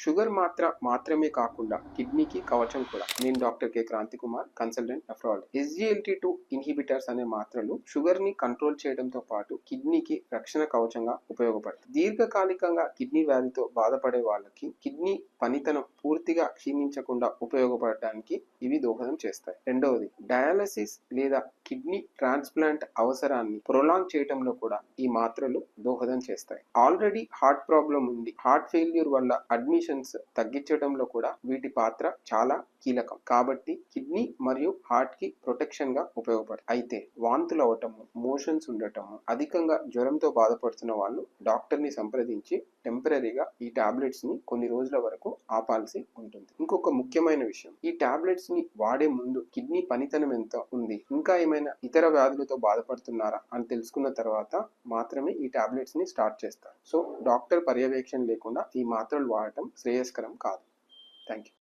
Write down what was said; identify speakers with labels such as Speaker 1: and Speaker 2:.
Speaker 1: Sugar మాత్రమే కాకుండా కిడ్నీకి కవచం కూడా. నేను doctor K Kranti Kumar, consultant nephrology. SGLT2 inhibitors అనే మాత్రలు షుగర్ ని కంట్రోల్ చేయడంతో పాటు కిడ్నీకి రక్షణ కవచంగా ఉపయోగపడతాయి. దీర్ఘకాలికంగా కిడ్నీ వ్యాధితో బాధపడే వాళ్ళకి కిడ్నీ పనితనం పూర్తిగా క్షీణించకుండా ఉపయోగపడటానికి ఇవి దోహదం చేస్తాయి. రెండవది, డయాలసిస్ లేదా కిడ్నీ ట్రాన్స్ప్లాంట్ అవసరాన్ని ప్రొలాంగ్ చేయడంలో కూడా ఈ మాత్రలు దోహదం చేస్తాయి. ఆల్రెడీ హార్ట్ ప్రాబ్లం ఉంది, హార్ట్ ఫెయిల్యూర్ వల్ల అడ్మిషన్స్ తగ్గించడంలో కూడా వీటి పాత్ర చాలా కీలకం. కాబట్టి కిడ్నీ మరియు హార్ట్ కి ప్రొటెక్షన్ గా ఉపయోగపడతాయి. అయితే వాంతులు అవటము, మోషన్స్ ఉండటము, అధికంగా జ్వరంతో బాధపడుతున్న వాళ్ళు డాక్టర్ ని సంప్రదించి టెంపరీగా ఈ టాబ్లెట్స్ ని కొన్ని రోజుల వరకు ఆపాల్సి ఉంటుంది. ఇంకొక ముఖ్యమైన విషయం, ఈ టాబ్లెట్స్ ని వాడే ముందు కిడ్నీ పనితనం ఎంత ఉంది, ఇంకా ఏమైనా ఇతర వ్యాధులతో బాధపడుతున్నారా అని తెలుసుకున్న తర్వాత మాత్రమే ఈ టాబ్లెట్స్ ని స్టార్ట్ చేస్తారు. సో డాక్టర్ పర్యవేక్షణ లేకుండా ఈ మాత్రలు వాడటం శ్రేయస్కరం కాదు. Thank you.